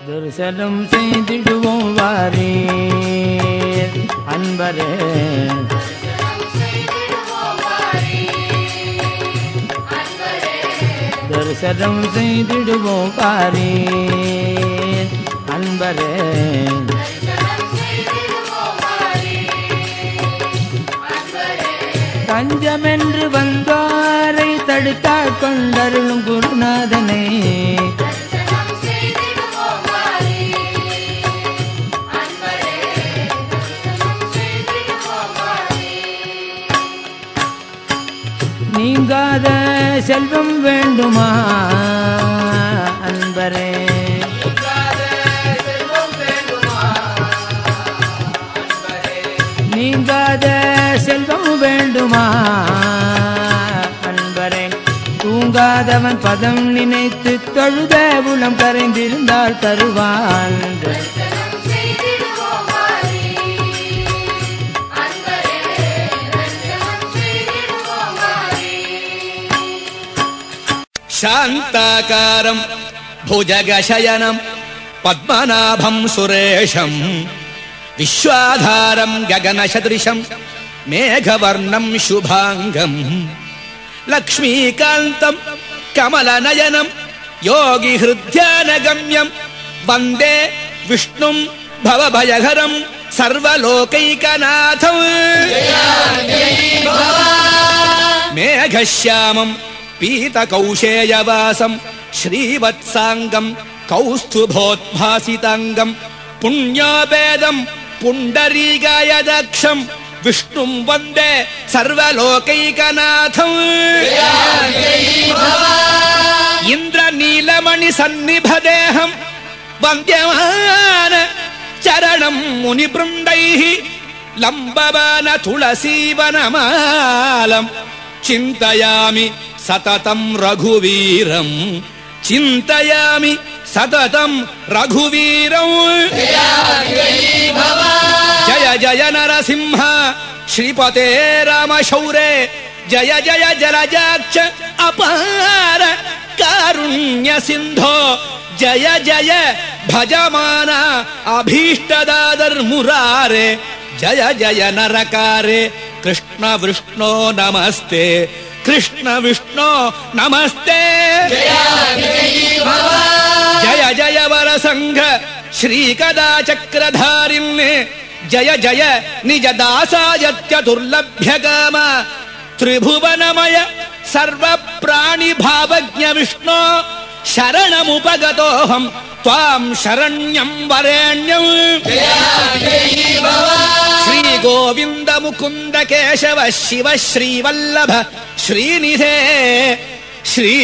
தரிசனம் செய்திடுவோம் வாரே அன்பரே, தரிசனம் செய்திடுவோம் வாரே அன்பரே. தஞ்சமென்று வந்தாரை தடுத்தாள் கொண்டருளும் குருநாதனே, நீங்காத செல்வம் வேண்டுமா அன்பரே, நீங்காத செல்வம் வேண்டுமா அன்பரே. தூங்காதவன் பதம் நினைத்து தொழுத உளம் கரைந்திருந்தால் தருவான். சாந்தாகாரம் புஜகசயனம் பத்மநாபம் சுரேஷம் விஸ்வாதாரம் ககனசதிருஷம் மேகவர்ணம் சுபாங்கம் லக்ஷ்மீகாந்தம் கமலநயனம் யோகி ஹிருத்யானகம்யம் வந்தே விஷ்ணும் பவபயஹரம் சர்வலோகைகநாதம். மேகஷ்யாமம் பீதகௌஷேயவாசம் ஸ்ரீவத்சாங்கம் கௌஸ்துபோத்பாசிதாங்கம் புண்ணியோபேதம் புண்டரீகாயதாக்ஷம் விஷ்ணும் வந்தே சர்வலோகைகநாதம். இந்திரநீலமணி சந்நிபதேஹம் வந்தியமான சரணம் முனிபிருண்டைः லம்பவான துளசீவனமாலம் சிந்தயாமி சததம் ரகுவீரம் சிந்தயாமி சததம் ரகுவீரம். ஜய ஜய நரசிம்ஹ ஸ்ரீபதே ராமசௌரே ஜய ஜய ஜலஜாட்ச அபார காருண்ய சிந்தோ ஜய ஜய भजमान अभीष्टदादर मुरारे जय जय नरकारे कृष्ण विष्णु नमस्ते कृष्ण विष्णु नमस्ते जय जय वर संघ श्री कदा चक्रधारिणे जय जय निज दासायत्य दुर्लभ्य काम त्रिभुवनमय सर्व प्राणि भावज्ञ विष्णु शरणमुपगतोऽहं त्वां शरण्यं वरेण्यं. श्री गोविंद मुकुंद केशव शिव श्रीवल्लभ श्रीनिधे श्री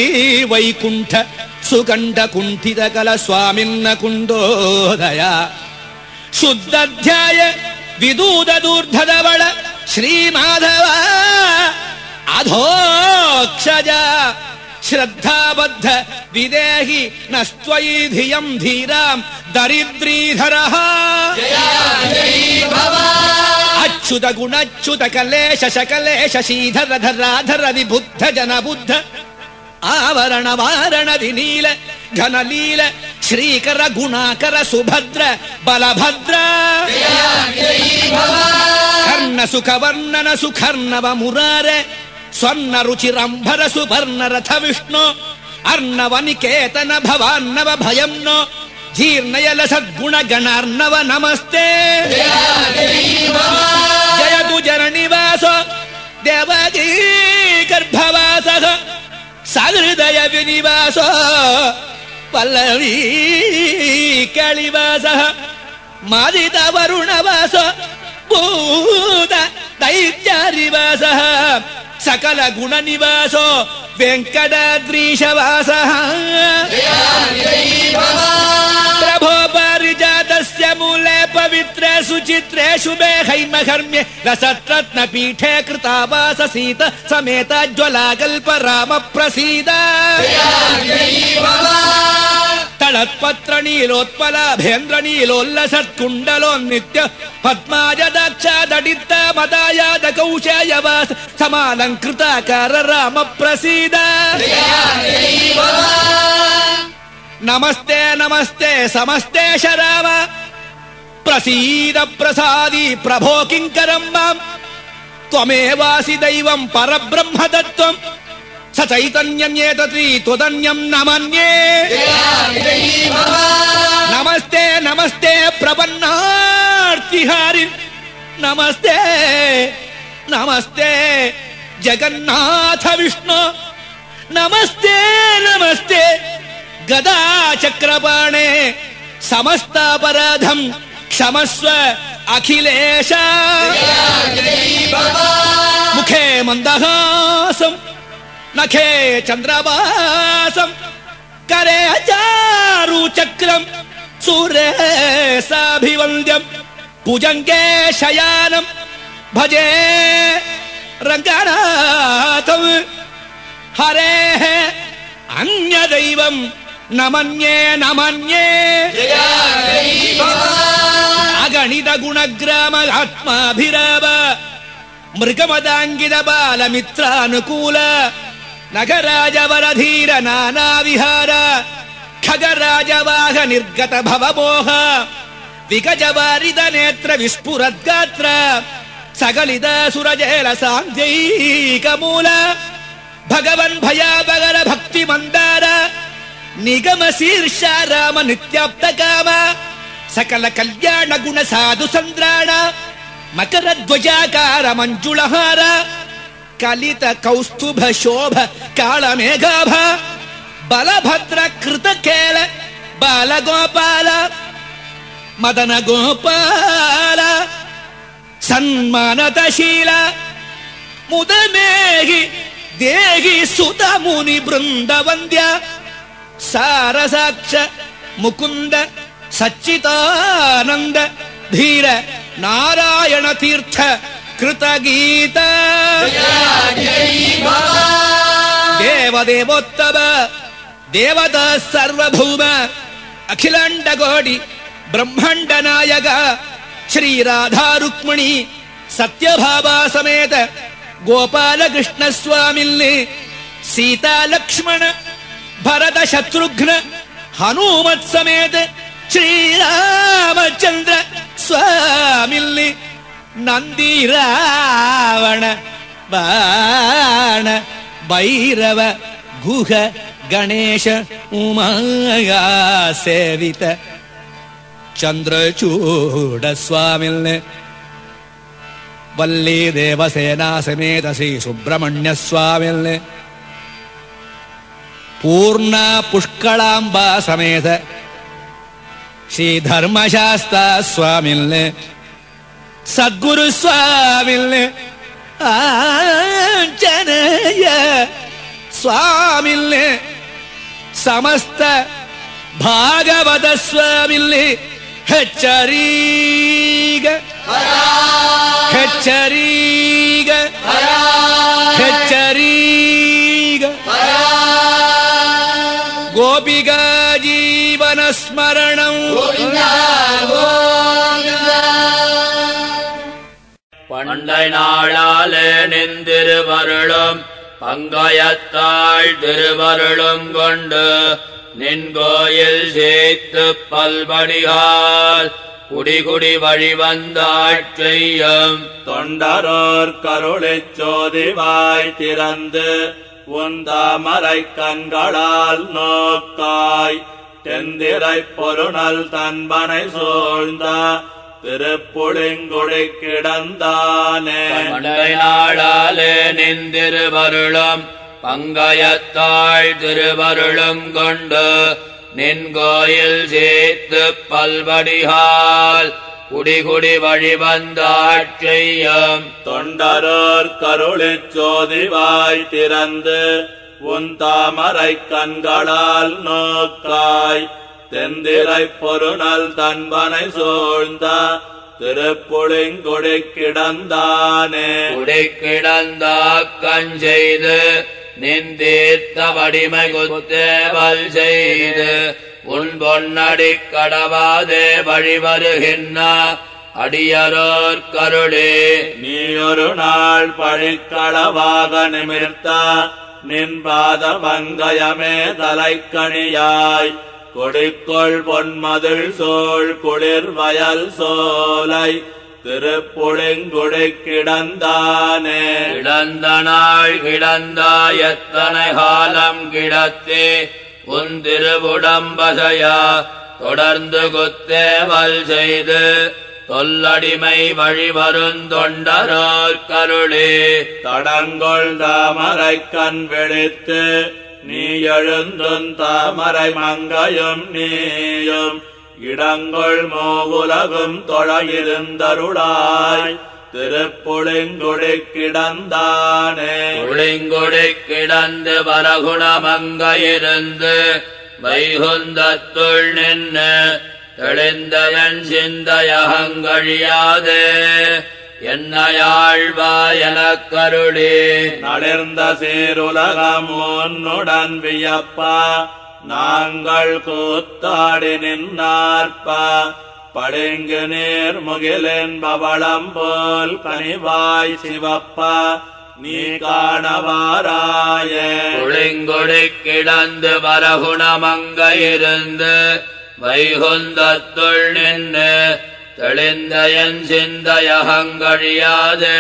वैकुंठ सुकंठ कुंठित कल स्वामिन्न कुंडोदया शुद्धाध्याय विदूत दूर्धदवळ श्री माधव अधोक्षजा श्रद्धाबद्ध विदेहि नस्त्वयि धियं धीरां दरिद्रीधरः. अच्युत गुणच्युत कलेश शकलेश श्रीधर धराधर विबुद्ध जन बुद्ध आवरण वारण विनील घनलील श्रीकर गुणाकर सुभद्र बलभद्र. कर्ण सुख वर्णन सुखर्णव मुरारे स्वर्ण रुचिरंभर सुवर्ण रथ विष्णु अर्णव निकेतन भवान्नव भयं नो जीर्णयल सद्गुण गणार्णव नमस्ते. जयतु जननिवासो देवकी गर्भवासः सहृदय विनिवासो पल्लवी कलिवासः मादित वरुणवासो भूत दैत्यारिवासः सकल गुण निवासो वेंकटाद्रीशवासः. प्रभो पारिजातस्य मूले पवित्रे सुचित्रे शुभे हैमहर्म्ये रसरत्न पीठे कृतावास सीत समेत ज्वलाकल्प राम प्रसीद. तळत्पत्र नीलोत्पलाभेन्द्र नीलोल्लसत्कुण्डलोन्नित्य पद्माज दक्षादडित्त मदायाद कौशेयवास समालङ्कृताकार राम प्रसीद. நமஸ்தே நமஸ்தே சமஸ்தேஷ ராம பிரசீத பிரசாதி பிரபோ கிங்கரம் மாம் त्वमेवासि दैवं परब्रह्म तत्त्वं स चैतन्यम् एतति त्वदन्यं न मन्ये नमस्ते नमस्ते प्रपन्नार्तिहारि नमस्ते नमस्ते जगन्नाथ विष्णु नमस्ते नमस्ते गदा चक्रपाणे समस्तापराधं क्षमस्व अखिलेश मुखे मंदहासं नखे चंद्रवासं करे चारु चक्रं सुरेशाभिवन्द्यं भुजंगे शयानं भजे रंगनाथं हरेः अन्यदैवं न मन्ये अगणित गुणग्राम आत्माभिराम मृगमदांगित बालमित्रानुकूल नगराजवरधीर नाना विहार खगराजवाह निर्गत भवमोह विगजवारिद नेत्र विस्फुरद्गात्र सकलित सुरजेल सांध्यैकमूल भगवन् भयाबगर भक्ति मंदार निगम शीर्षा राम नित्याप्तकाम सकल कल्याण गुण साधु संद्राण मकर ध्वजाकार मंजुलहार कलित कौस्तुभ शोभ काल मेघाभ बलभद्र कृत केल बाल गोपाल मदन गोपाल सन्मानतशील मुदमेहि देहि सुत मुनि बृंद वंद्य सारसाक्ष मुकुंद सच्चिदानंद धीर नारायण तीर्थ कृतगीत देवदेवोत्तम देवता सर्वभौम अखिलांड कोटि ब्रह्मांड नायक श्री राधा रुक्मिणी सत्यभामा समेत गोपाल कृष्ण स्वामिने सीता लक्ष्मण भरत शत्रुघ्न हनुमत समेत श्री रामचंद्र स्वामिने नंदी रावण बाण भैरव गुह गणेश उमाया सेवित चंद्रचूड स्वामिने वल्ली देवसेना समेत श्री सुब्रह्मण्य स्वामिने पूर्ण पुष्कलांबा समेत श्री धर्मशास्त्र स्वामिने सद्गुरु स्वामिने आंजनेय स्वामिने समस्त भागवत स्वामिने हेच्चरीग हेच्चरीग हेच्चरीग गोपिका जीवन स्मरणं பண்டை நாளாலே நின்றிருவருளும் பங்கயத்தாள் திருவருளும் கொண்டு நின் கோயில் சேர்த்து பல்படிகால் குடிகுடி வழிவந்தாட் செய்யும் தொண்டரோர் கருளைச் சோதிவாய் திறந்து உந்தாமரை கண்களால் நோக்காய் தெந்திரைப் பொருணல் தன்பனை சூழ்ந்த திருப்புளிங்குடி கிடந்தானே பண்டை நாளாலே நின்றிருவருளும் பங்கயத்தாள் திருவருளும் கொண்டு நின் கோயில் சேர்த்து பல்படிகால் குடிகுடி வழிவந்தாட் செய்யும் தொண்டரோர் கருளிச் சோதிவாய் திறந்து உன் தாமரை கண்களால் நோக்காய் தெந்திரைப் பொருணல் தன்பனை சூழ்ந்த திருப்புளிங்குடி கிடந்தானே குடி கிடந்தா கஞ்செய்து நின்றீர்த்த வடிமை குத்தேவல் செய்து உன் பொன்னடி கடவாதே வழிவருகின்ற அடியரோர் கருளே நீயொரு நாள் பழிக்களவாக நிமிர்த்த நின் பாத வங்கயமே தலைக்கணியாய் கொடிக்கொள் பொன்மதில் சோழ் குளிர் வயல் சோலை திருப்புளிங்குடி கிடந்தானே. கிடந்த நாள் கிடந்தாய் எத்தனை காலம் கிடத்தே உன் திருவுடம்பசையா தொடர்ந்து குத்தேவல் செய்து தொல்லடிமை வழிவருந்தொண்டரோர் கருளே. தடங்கொள் தாமரை கண் விழித்து நீ எழுந்தும் தாமரை மங்கையும் நீயும் இடங்கொள் மூவுலகும் தொழ இருந்தருளாய் திருப்புளிங்குடி கிடந்தானே. புளிங்குடி கிடந்து வரகுணமங்கையிருந்து வைகுந்தத்துள் நின்று தெளிந்தவன் சிந்தையகங்கழியாது என்னையாழ்வாய் எனக் கருளே. நளிர்ந்த சீருலகம் உன்னுடன் வியப்பா நாங்கள் கூத்தாடி நின்னார்ப்பா பளிங்கு நீர் முகிலின் பவளம் போல் கனிவாய் சிவப்பா நீ காணவாராயே. புளிங்குடி கிடந்து வரகுணமங்கையிருந்து வைகுந்தத்துள் நின்று தெளிந்த என் சிந்தையகங்கழியாது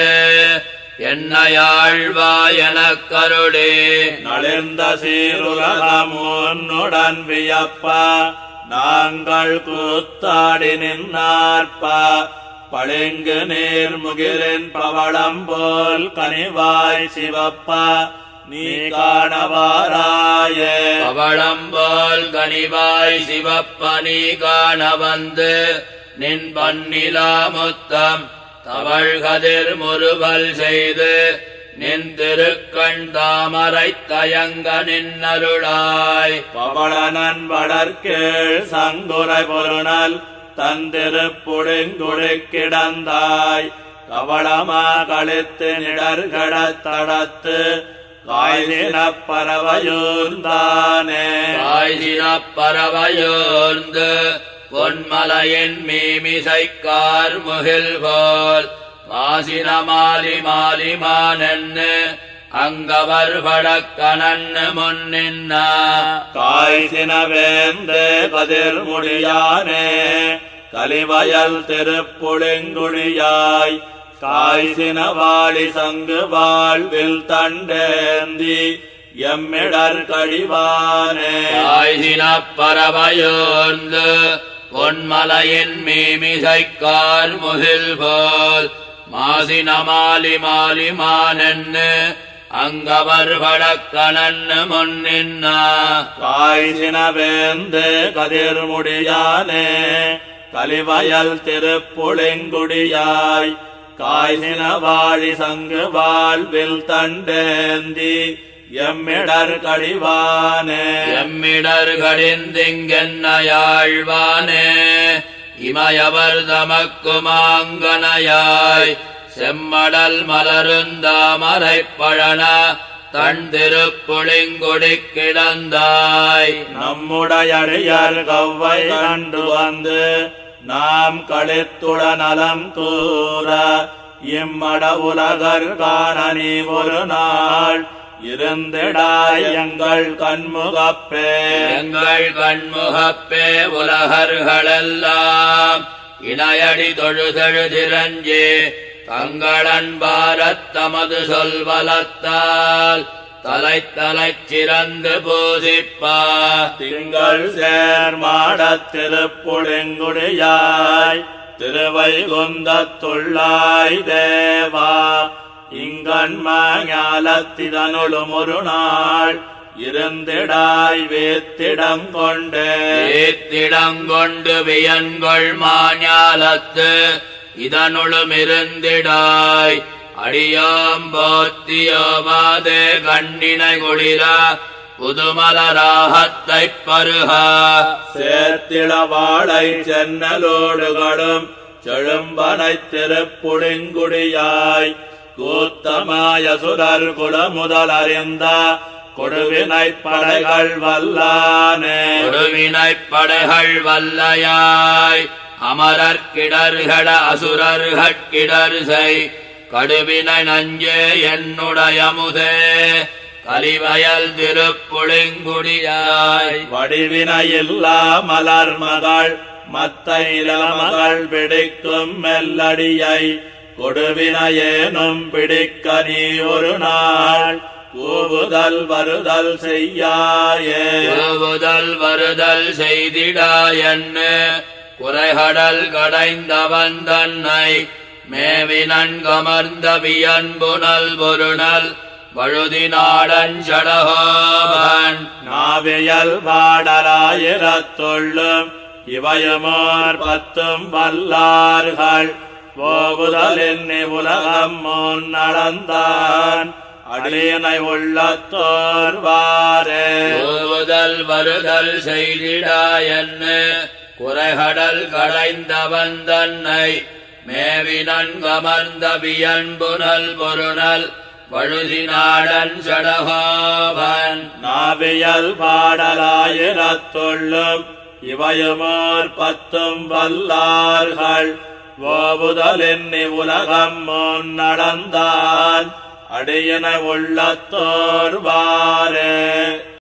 என்னையாழ்வாய் எனக் கருளே. நளிர்ந்த சீருலகம் உன்னுடன் வியப்பா நாங்கள் கூத்தாடி நின்னார்ப்பா பளிங்கு நீர் முகிலின் பவளம் போல் கனிவாய் சிவப்பா நீ காணவாராயே. பவளம் போல் கனிவாய் சிவப்ப நீ காண வந்து நின் பன்னிலா முத்தம் தவழ் கதிர் முறுவல் செய்து நின் திருக்கண் தாமரை தயங்க நின்னருளாய். பவளனன் வளர்கீழ் சங்குரை பொருணல் தன் திருப்புளிங்குடி கிடந்தாய் கவளமா கழித்து நிடர்கடத் தடத்து காய்தினப் பறவையூர்ந்தானே. காய்தினப் பறவையூர்ந்து பொன்மலையின் மீமிசைக்கார் முகில் போல் மாசின மாலி மாலிமானென்னு அங்கவர் படக்கணன்னு முன்னின்ன காய்சின வேந்து கதிர் முடியானே கலிவயல் திருப்புளிங்குடியாய் காய்சின வாழி சங்கு வாழ்வில் தண்டேந்தி எம்மிடர் கழிவானே. காய்சினப் பறவையோர்ந்து பொன்மலையின் மீமிசைக்கார் முகில் போல் மாசின மாலி மாலிமானென்னு அங்கவர் படக்கணன்னு முன்னின்ன காய்சின வேந்து கதிர் முடியானே கலிவயல் திருப்புளிங்குடியாய் காய்சின வாழி சங்கு வாழ்வில் தண்டேந்தி எம்மிடர் கழிவானே. எம்மிடர் கடிந்திங்கென்னையாழ்வானே இமயவர் தமக்குமாங்கனையாய் செம்மடல் மலருந்தாமரைப் பழன தன் திருப்புளிங்குடி கிடந்தாய். நம்முடையடியர் கவ்வை கண்டு வந்து நாம் களித்துட நலம் கூற இம்மட உலகர் காண நீ ஒரு நாள் இருந்திடாய் எங்கள் கண்முகப்பே. எங்கள் கண்முகப்பே உலகர்களெல்லாம் இணையடி தொழுதெழுதிரஞ்சே தங்களன் பாரத் தமது சொல்வலத்தால் தலை தலை சிறந்து பூசிப்பா. திங்கள் சேர்மாடத் திருப்புளிங்குடியாய் திருவைகுந்தத்துள்ளாய் தேவா இங்கண்மஞாலத்திதனுளும் ஒரு நாள் இருந்திடாய் வேத்திடங்கொண்டே. வேத்திடங்கொண்டு வியன்கொள் மாஞாலத்து இதனுளும் இருந்திடாய் அடியோம் போத்தியோமாதே கண்ணினை குளிர புதுமலராகத்தைப் பருகா. சேர்த்திட வாழை சென்னலோடுகளும் செழும்பனைத் திருப்புளிங்குடியாய் கூத்தமாய சுரர் குல முதலறிந்த கொடுவினைப் படைகள் வல்லானே. கொடுவினைப் படைகள் வல்லையாய் அமரர்கிடர்கட அசுரர்கிடர்சை கடுவினை நஞ்சே என்னுடைய முதே கலிவயல் திருப்புளிங்குடியாய் வடிவினையில்லா மலர் மகள் மத்தையில மகள் பிடிக்கும் மெல்லடியை கொடுவினையேனும் பிடிக்க நீ ஒரு நாள் கூவுதல் வருதல் செய்யாயே கூவுதல் வருதல் செய்திடாயன்னு குறைகடல் கடைந்தவன் தன்னை மேவினன் கமர்ந்த வியன்புணல் பொருணல் வழுதி நாடன் சடகோபன் நாவியல் பாடலாயிரத்துள்ளும் இவயமோர் 10 வல்லார்கள் போகுதல் என்னை உலகம் முன் நடந்தான் அடியனை உள்ளத்தோர்வாரே கூவுதல் வருதல் செய்திடாயன்னு குறைகடல் கடைந்தவன் தன்னை மேவினன் கமர்ந்த வியன்புணல் பொருணல் வழுதி நாடன் சடகோபன் நாவியல் பாடலாயிரத்துள்ளும் இவயமோர் 10 வல்லார்கள் போவுதல் என்னை உலகம் முன் நடந்தான் அடியன உள்ளத்தோர்வாரே